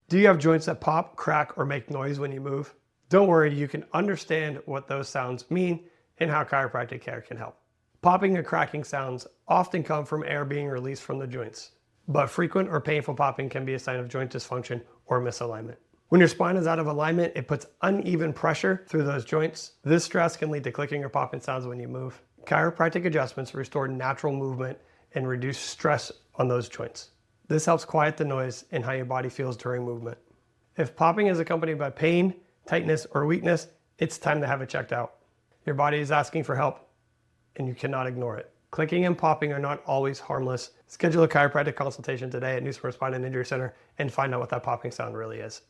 Do you have joints that pop, crack, or make noise when you move? Don't worry, you can understand what those sounds mean and how chiropractic care can help. Popping and cracking sounds often come from air being released from the joints, but frequent or painful popping can be a sign of joint dysfunction or misalignment. When your spine is out of alignment, it puts uneven pressure through those joints. This stress can lead to clicking or popping sounds when you move. Chiropractic adjustments restore natural movement and reduce stress on those joints. This helps quiet the noise in how your body feels during movement. If popping is accompanied by pain, tightness, or weakness, it's time to have it checked out. Your body is asking for help, and you cannot ignore it. Clicking and popping are not always harmless. Schedule a chiropractic consultation today at Smyrna Spine Injury Center and find out what that popping sound really is.